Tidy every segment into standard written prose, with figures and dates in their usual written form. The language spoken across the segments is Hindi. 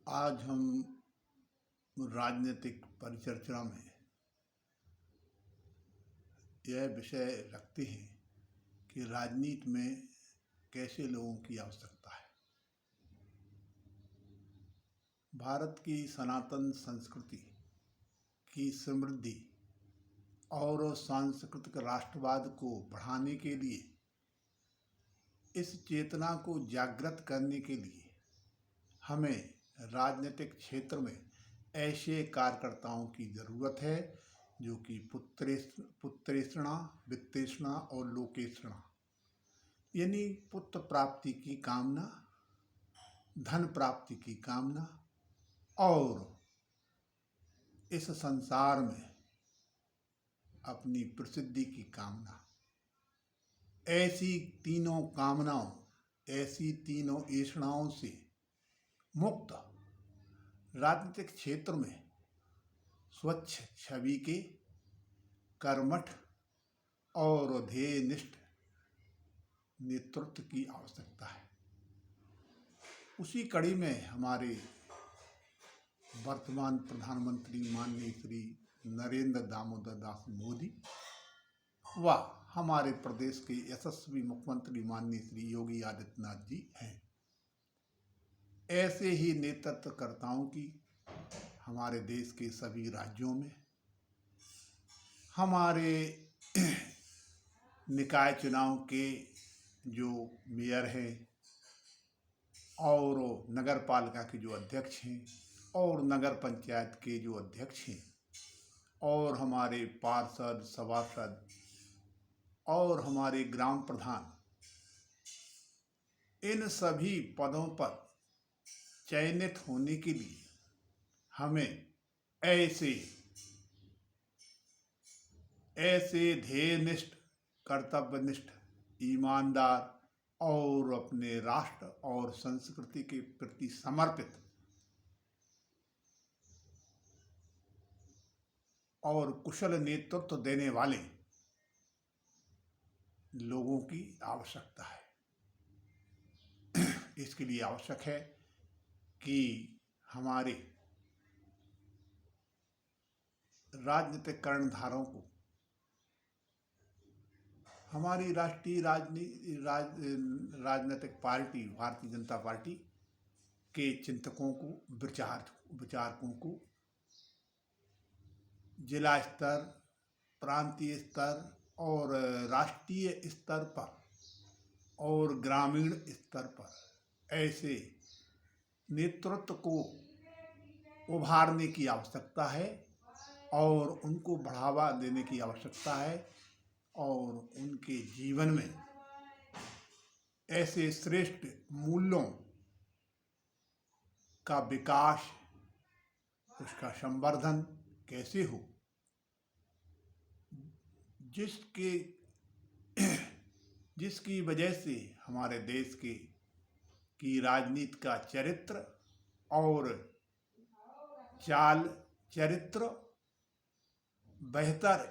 आज हम राजनीतिक परिचर्चा में यह विषय रखते हैं कि राजनीति में कैसे लोगों की आवश्यकता है। भारत की सनातन संस्कृति की समृद्धि और सांस्कृतिक राष्ट्रवाद को बढ़ाने के लिए, इस चेतना को जागृत करने के लिए हमें राजनीतिक क्षेत्र में ऐसे कार्यकर्ताओं की ज़रूरत है जो कि पुत्रेषणा, वित्तेषणा और लोकेषणा यानी पुत्र प्राप्ति की कामना, धन प्राप्ति की कामना और इस संसार में अपनी प्रसिद्धि की कामना, ऐसी तीनों कामनाओं, ऐसी तीनों ऐषणाओं से मुक्त राजनीतिक क्षेत्र में स्वच्छ छवि के, कर्मठ और ध्येयनिष्ठ नेतृत्व की आवश्यकता है। उसी कड़ी में हमारे वर्तमान प्रधानमंत्री माननीय श्री नरेंद्र दामोदर दास मोदी व हमारे प्रदेश के यशस्वी मुख्यमंत्री माननीय श्री योगी आदित्यनाथ जी हैं। ऐसे ही नेतृत्वकर्ताओं की हमारे देश के सभी राज्यों में, हमारे निकाय चुनाव के जो मेयर हैं और नगर पालिका के जो अध्यक्ष हैं और नगर पंचायत के जो अध्यक्ष हैं और हमारे पार्षद, सभासद और हमारे ग्राम प्रधान, इन सभी पदों पर चयनित होने के लिए हमें ऐसे ध्येयनिष्ठ, कर्तव्यनिष्ठ, ईमानदार और अपने राष्ट्र और संस्कृति के प्रति समर्पित और कुशल नेतृत्व देने वाले लोगों की आवश्यकता है। इसके लिए आवश्यक है कि हमारे राजनीतिक कर्णधारों को, हमारी राष्ट्रीय राजनीतिक पार्टी भारतीय जनता पार्टी के चिंतकों को, विचारकों को जिला स्तर, प्रांतीय स्तर और राष्ट्रीय स्तर पर और ग्रामीण स्तर पर ऐसे नेतृत्व को उभारने की आवश्यकता है और उनको बढ़ावा देने की आवश्यकता है और उनके जीवन में ऐसे श्रेष्ठ मूल्यों का विकास, उसका संवर्धन कैसे हो जिसकी वजह से हमारे देश की राजनीति का चरित्र और चाल चरित्र बेहतर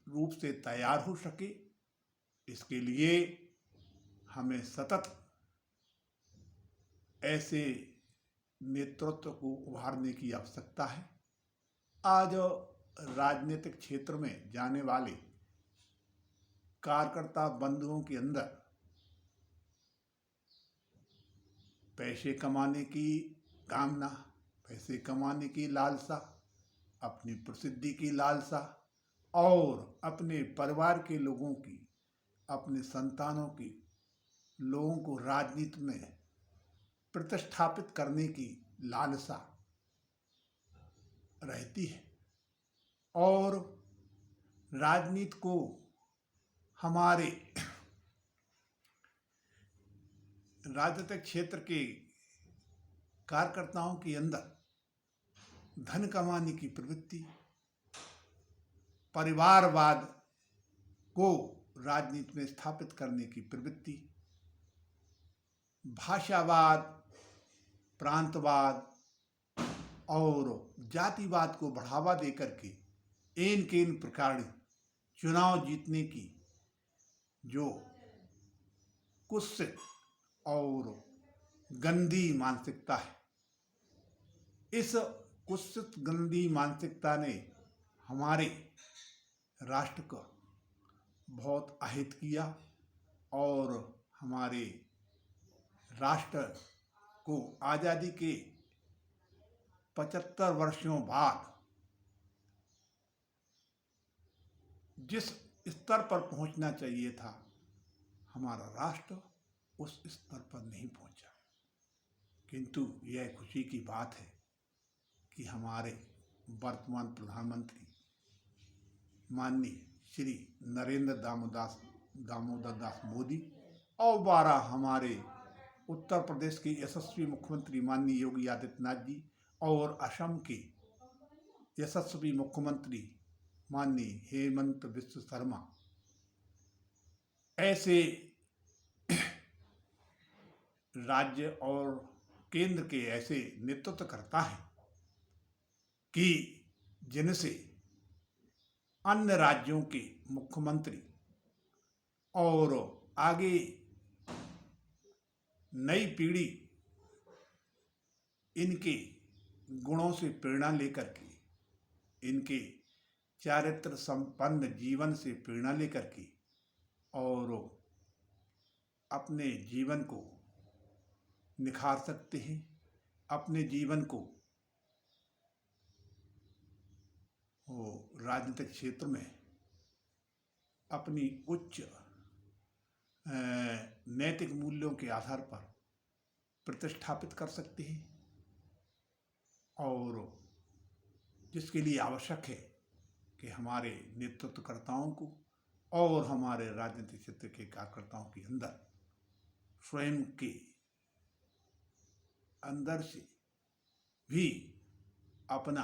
रूप से तैयार हो सके। इसके लिए हमें सतत ऐसे नेतृत्व को उभारने की आवश्यकता है। आज राजनीतिक क्षेत्र में जाने वाले कार्यकर्ता बंधुओं के अंदर पैसे कमाने की कामना, पैसे कमाने की लालसा, अपनी प्रसिद्धि की लालसा और अपने परिवार के लोगों की, अपने संतानों की, लोगों को राजनीति में प्रतिष्ठापित करने की लालसा रहती है और राजनीति को हमारे राजनीतिक क्षेत्र के कार्यकर्ताओं के अंदर धन कमाने की प्रवृत्ति, परिवारवाद को राजनीति में स्थापित करने की प्रवृत्ति, भाषावाद, प्रांतवाद और जातिवाद को बढ़ावा देकर के इन प्रकार चुनाव जीतने की जो कुत्सित और गंदी मानसिकता है। इस कुत्सित गंदी मानसिकता ने हमारे राष्ट्र का बहुत अहित किया और हमारे राष्ट्र को आज़ादी के 75 वर्षों बाद जिस स्तर पर पहुंचना चाहिए था, हमारा राष्ट्र उस स्तर पर नहीं पहुंचा। किंतु यह खुशी की बात है कि हमारे वर्तमान प्रधानमंत्री माननीय श्री नरेंद्र दामोदर दास मोदी और 12 हमारे उत्तर प्रदेश के यशस्वी मुख्यमंत्री माननीय योगी आदित्यनाथ जी और असम के यशस्वी मुख्यमंत्री माननीय हेमंत बिस्व शर्मा ऐसे राज्य और केंद्र के ऐसे नेतृत्व करता है कि जिनसे अन्य राज्यों के मुख्यमंत्री और आगे नई पीढ़ी इनके गुणों से प्रेरणा लेकर के, इनके चारित्र संपन्न जीवन से प्रेरणा लेकर के और अपने जीवन को निखार सकते हैं, अपने जीवन को राजनीतिक क्षेत्र में अपनी उच्च नैतिक मूल्यों के आधार पर प्रतिष्ठापित कर सकते हैं और जिसके लिए आवश्यक है कि हमारे नेतृत्वकर्ताओं को और हमारे राजनीतिक क्षेत्र के कार्यकर्ताओं के अंदर स्वयं के अंदर से भी अपना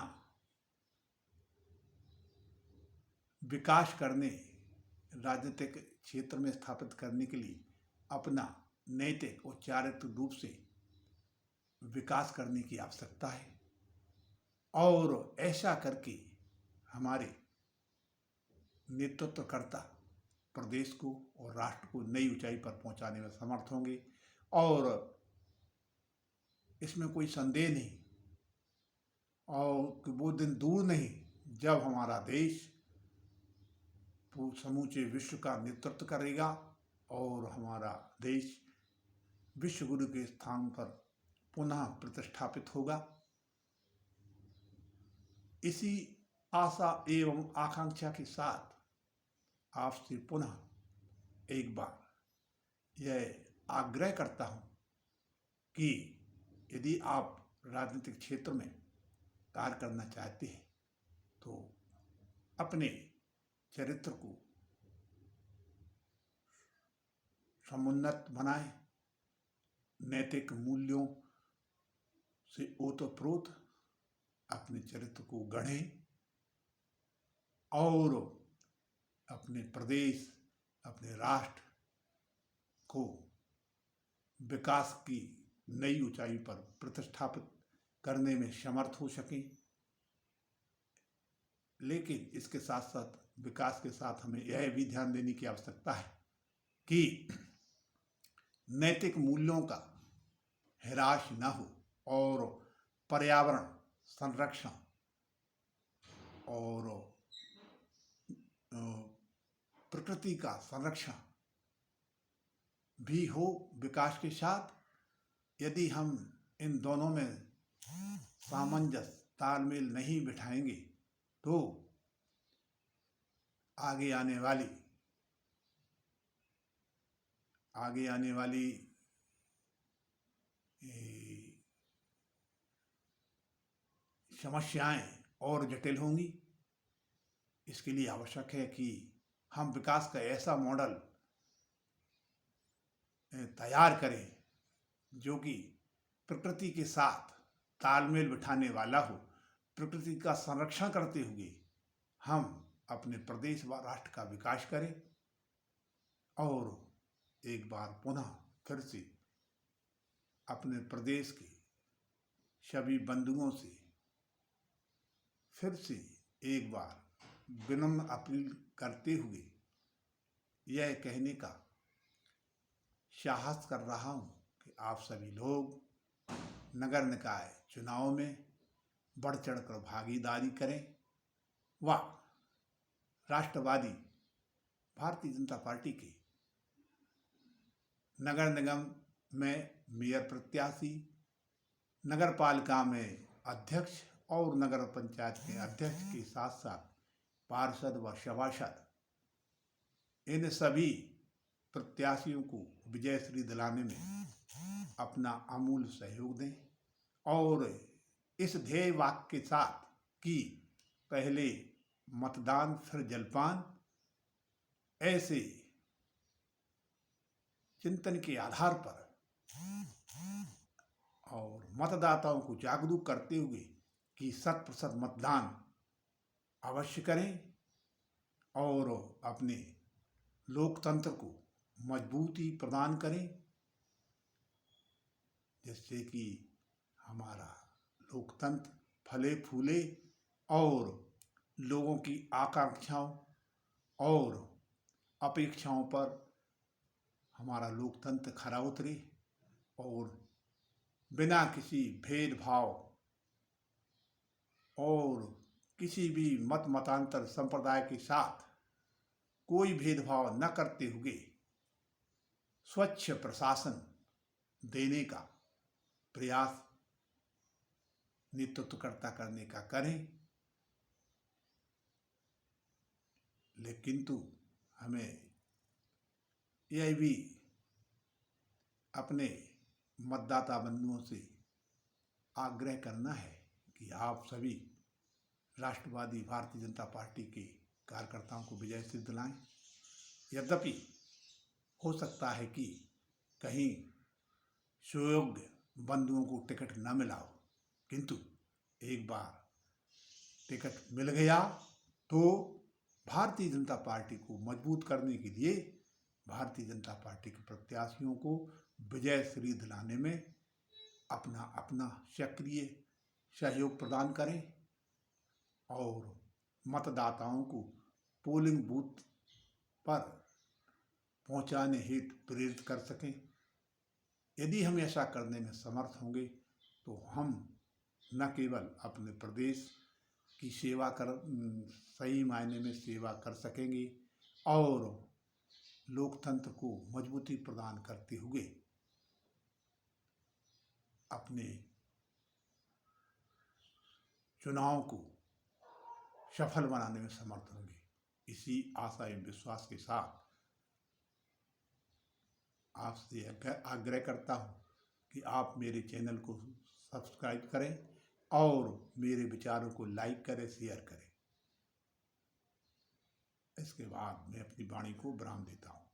विकास करने, राजनीतिक क्षेत्र में स्थापित करने के लिए अपना नैतिक और चारित्रिक रूप से विकास करने की आवश्यकता है और ऐसा करके हमारे नेतृत्वकर्ता प्रदेश को और राष्ट्र को नई ऊंचाई पर पहुंचाने में समर्थ होंगे और इसमें कोई संदेह नहीं और वो दिन दूर नहीं जब हमारा देश समूचे विश्व का नेतृत्व करेगा और हमारा देश विश्व गुरु के स्थान पर पुनः प्रतिष्ठापित होगा। इसी आशा एवं आकांक्षा के साथ आपसे पुनः एक बार यह आग्रह करता हूं कि यदि आप राजनीतिक क्षेत्र में कार्य करना चाहते हैं तो अपने चरित्र को समुन्नत बनाएं, नैतिक मूल्यों से ओतप्रोत अपने चरित्र को गढ़ें और अपने प्रदेश, अपने राष्ट्र को विकास की नई ऊंचाई पर प्रतिष्ठापित करने में समर्थ हो सकें। लेकिन इसके साथ साथ विकास के साथ हमें यह भी ध्यान देने की आवश्यकता है कि नैतिक मूल्यों का ह्रास न हो और पर्यावरण संरक्षण और प्रकृति का संरक्षण भी हो विकास के साथ। यदि हम इन दोनों में सामंजस्य तालमेल नहीं बिठाएंगे तो आगे आने वाली समस्याएं और जटिल होंगी। इसके लिए आवश्यक है कि हम विकास का ऐसा मॉडल तैयार करें जो कि प्रकृति के साथ तालमेल बिठाने वाला हो। प्रकृति का संरक्षण करते हुए हम अपने प्रदेश व राष्ट्र का विकास करें और एक बार पुनः फिर से अपने प्रदेश के सभी बंधुओं से फिर से एक बार विनम्र अपील करते हुए यह कहने का साहस कर रहा हूं कि आप सभी लोग नगर निकाय चुनाव में बढ़ चढ़कर भागीदारी करें व राष्ट्रवादी भारतीय जनता पार्टी के नगर निगम में मेयर प्रत्याशी, नगर पालिका में अध्यक्ष और नगर पंचायत के अध्यक्ष के साथ साथ पार्षद व सभासद, इन सभी प्रत्याशियों को विजयश्री दिलाने में अपना अमूल्य सहयोग दें और इस ध्येय वाक्य के साथ कि पहले मतदान फिर जलपान, ऐसे चिंतन के आधार पर और मतदाताओं को जागरूक करते हुए कि 100% मतदान अवश्य करें और अपने लोकतंत्र को मजबूती प्रदान करें, जिससे कि हमारा लोकतंत्र फले फूले और लोगों की आकांक्षाओं और अपेक्षाओं पर हमारा लोकतंत्र खरा उतरे और बिना किसी भेदभाव और किसी भी मतांतर संप्रदाय के साथ कोई भेदभाव न करते हुए स्वच्छ प्रशासन देने का प्रयास नेतृत्वकर्ता करने का करें। लेकिन हमें यह भी अपने मतदाता बंधुओं से आग्रह करना है कि आप सभी राष्ट्रवादी भारतीय जनता पार्टी के कार्यकर्ताओं को विजयश्री दिलाएं। यद्यपि हो सकता है कि कहीं सुयोग्य बंधुओं को टिकट न मिला हो, किंतु एक बार टिकट मिल गया तो भारतीय जनता पार्टी को मजबूत करने के लिए भारतीय जनता पार्टी के प्रत्याशियों को विजयश्री दिलाने में अपना अपना सक्रिय सहयोग प्रदान करें और मतदाताओं को पोलिंग बूथ पर पहुंचाने हेतु प्रेरित कर सकें। यदि हम ऐसा करने में समर्थ होंगे तो हम न केवल अपने प्रदेश की सेवा सही मायने में सेवा कर सकेंगे और लोकतंत्र को मजबूती प्रदान करते हुए अपने चुनाव को सफल बनाने में समर्थ होंगे। इसी आशा एवं विश्वास के साथ आपसे आग्रह करता हूँ कि आप मेरे चैनल को सब्सक्राइब करें और मेरे विचारों को लाइक करें, शेयर करें। इसके बाद मैं अपनी वाणी को विराम देता हूँ।